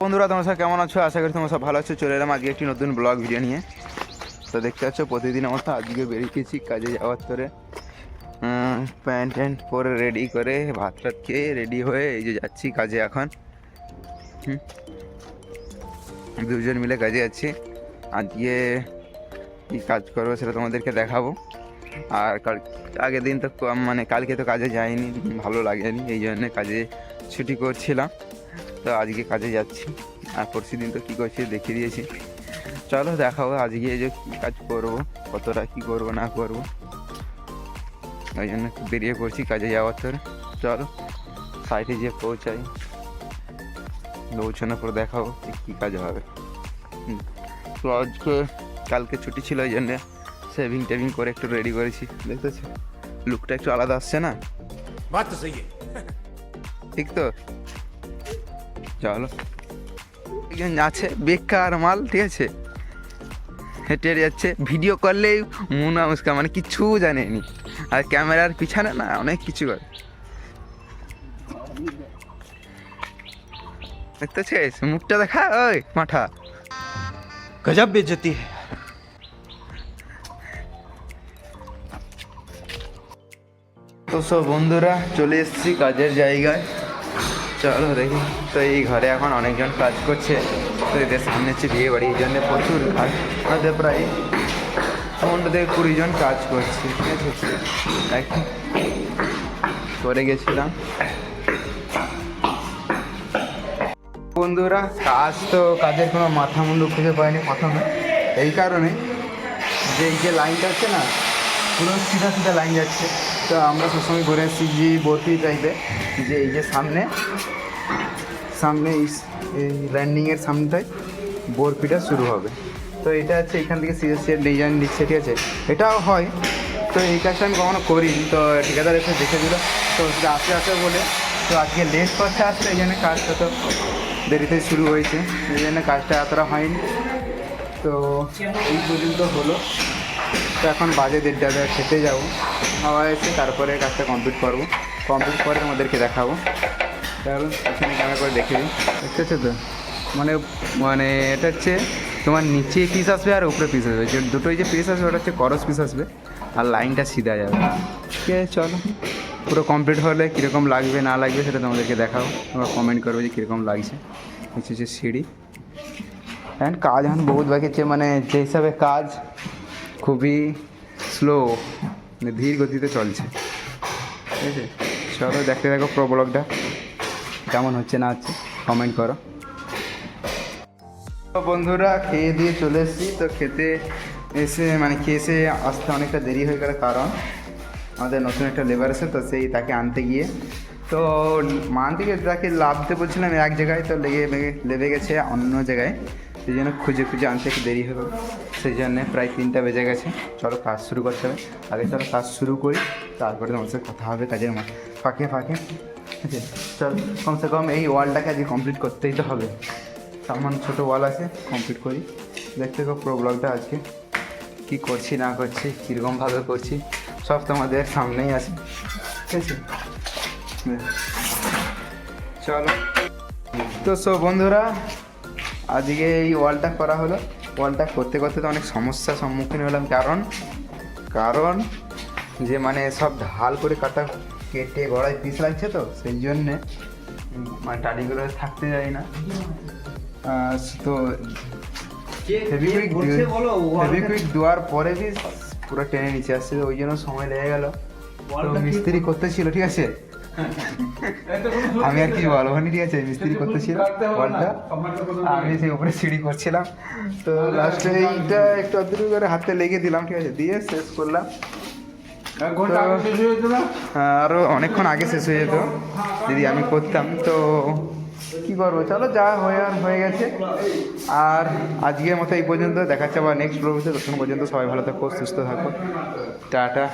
বন্ধুরা তোমরা সব কেমন আছো? আশা করি তোমরা সব ভালো আছো। চলে এলাম আজকে একটি নতুন ব্লগ ভিডিও নিয়ে। তো দেখতে পাচ্ছ প্রতিদিনের মতো আজকে বেরিয়েছি কাজে যাওয়ার তরে প্যান্ট ট্যান্ট পরে রেডি করে ভাত টাত খেয়ে রেডি হয়ে এই যে যাচ্ছি কাজে এখন। দুজন মিলে কাজে যাচ্ছি। আজকে কী কাজ করবো সেটা তোমাদেরকে দেখাবো। আর আগের দিন তো মানে কালকে তো কাজে যাইনি, ভালো লাগেনি, এই জন্যে কাজে ছুটি করছিলাম। তো আজকে কাজে যাচ্ছি। আর পরশু দিন তো কী করছি দেখিয়ে দিয়েছি। চলো দেখাবো আজকে যে কী কাজ করবো, কতটা কী করবো না করবো, ওই জন্য বেরিয়ে পড়ছি কাজে যাওয়ার তোর। চলো সাইডে যেয়ে পৌঁছাই, পৌঁছানোর পর দেখাবো কী কাজ হবে। তো আজকে কালকে ছুটি ছিল, ওই জন্যে সেভিং টেভিং করে একটু রেডি করেছি। দেখতেছি লুকটা একটু আলাদা আসছে না? ঠিক তো? চলো, একজন আছে বেকার মাল, ঠিক আছে, হেঁটে যাচ্ছে, ভিডিও করলেই মুনা মুস্কা, মানে কিচ্ছু জানেনি, আর ক্যামেরার পিছনে না অনেক কিছু করে। দেখতেছিস মুখটা দেখা, ওই মাঠা गजब बेइज्जती है। তো সব বন্ধুরা চলে এসেছি কাজের জায়গায়। চলো দেখি। তো এই ঘরে এখন অনেকজন কাজ করছে। তো এদের সামনে হচ্ছে বিয়ে বাড়ি, এই জন্য প্রচুর কাজ, আমাদের প্রায় 15 থেকে 20 জন কাজ করছে, ঠিক আছে। এখন করে গেছিলাম বন্ধুরা। কাজের কোনো মাথা মুন্ডু খুঁজে পাইনি প্রথমে, এই কারণে যে এই যে লাইনটা হচ্ছে না, পুরো সিধা সিধা লাইন যাচ্ছে। তো আমরা সবসময় ঘুরে এসেছি যে বরফি টাইপে, যে এই যে সামনে এই ল্যান্ডিংয়ের সামনেটায় বরফিটা শুরু হবে। তো এটা হচ্ছে এখান থেকে সিএসসি ডিজাইন দিচ্ছে, ঠিক আছে, এটাও হয়। তো এই কাজটা আমি কখনো করিনি, তো ঠিকাদার এসে দেখে দিল, তো সেটা আসতে আসে বলে, তো আজকে লেট করতে আসলে এই জন্য কাজটা তো দেরিতে শুরু হয়েছে, এই জন্য কাজটা এতটা হয়নি। তো এই পর্যন্ত হলো। তো এখন বাজে 1:30, খেতে যাবো, খাওয়া এসে তারপরে কাজটা কমপ্লিট করবো। কমপ্লিট করে আমাদেরকে দেখাবো। কারণ এখানে ক্যামেরা করে দেখে দিই, দেখতেছো তো, মানে মানে এটা হচ্ছে তোমার নিচে পিস আসবে আর উপরে পিস আসবে, যে দুটোই যে পিস আসবে ওটা হচ্ছে করস পিস আসবে, আর লাইনটা সিধা যাবে। ঠিক আছে, চলো পুরো কমপ্লিট হলে কীরকম লাগবে না লাগবে সেটা তোমাদেরকে দেখাবো। তোমরা কমেন্ট করবে যে কীরকম লাগছে। হচ্ছে সিঁড়ি অ্যান্ড কাজ এখন বহুত বাকি আছে, মানে যে হিসাবে কাজ খুবই স্লো, মানে ধীর গতিতে চলছে, ঠিক আছে। চলো দেখতে দেখো পুরো ব্লগটা কেমন হচ্ছে না হচ্ছে, কমেন্ট করো। তো বন্ধুরা খেয়ে দিয়ে চলে এসেছি। তো খেতে এসে আসতে অনেকটা দেরি হয়ে গেল, কারণ আমাদের নতুন একটা লেবার আছে, তো তাকে আনতে গিয়ে, তো আনতে গিয়ে তাকে লাভতে বলছিলাম এক জায়গায়, তো লেবে গেছে অন্য জায়গায়, সেই জন্য খুঁজে আনতে একটু দেরি হয়ে গেল। সেই জন্যে প্রায় 3টা বেজে গেছে। চলো কাজ শুরু করতে হবে, আগে চলো কাজ শুরু করি, তারপরে তোমার সাথে কথা হবে কাজের ফাঁকে। ঠিক আছে, চল কমসে কম এই ওয়ালটাকে আজকে কমপ্লিট করতেই তো হবে। সামান ছোটো ওয়াল আছে, কমপ্লিট করি। দেখতে গো পুরো ব্লগটা আজকে কী করছি না করছি, কীরকমভাবে করছি, সব তোমাদের সামনেই আছে, ঠিক আছে। চলো। তো সব বন্ধুরা আজকে এই ওয়ালটা করা হলো। ওয়ালটা করতে করতে তো অনেক সমস্যার সম্মুখীন হলাম, কারণ যে মানে সব ঢাল করে কেটে গড়ায় পিস লাগছে, তো সেই জন্যে মানে টালিগুলো থাকতে যায় না। তো ফেভিকুইক দেওয়ার পরে বি পুরো টেনে নিচে আসছে, ওই জন্য সময় লেগে গেল। তো মিস্ত্রি করতেছিল, ঠিক আছে, আমি আর কি বলবো নি, ঠিক আছে, মিস্ত্রি করতেছিল ওয়ালটা, আমি সেই উপরে সিঁড়ি করছিলাম। তো লাস্টে এইটা একটু আধটু করে হাতে লেগে দিলাম, ঠিক আছে, দিয়ে শেষ করলাম। আরও অনেকক্ষণ আগে শেষ হয়ে যেত যদি আমি করতাম। তো কী করবো, চলো যা হয়ে গেছে। আর আজকের মতো এই পর্যন্ত, দেখাচ্ছে আবার নেক্সট ব্লগে। তখন পর্যন্ত সবাই ভালো থাকো, সুস্থ থাকো, টাটা।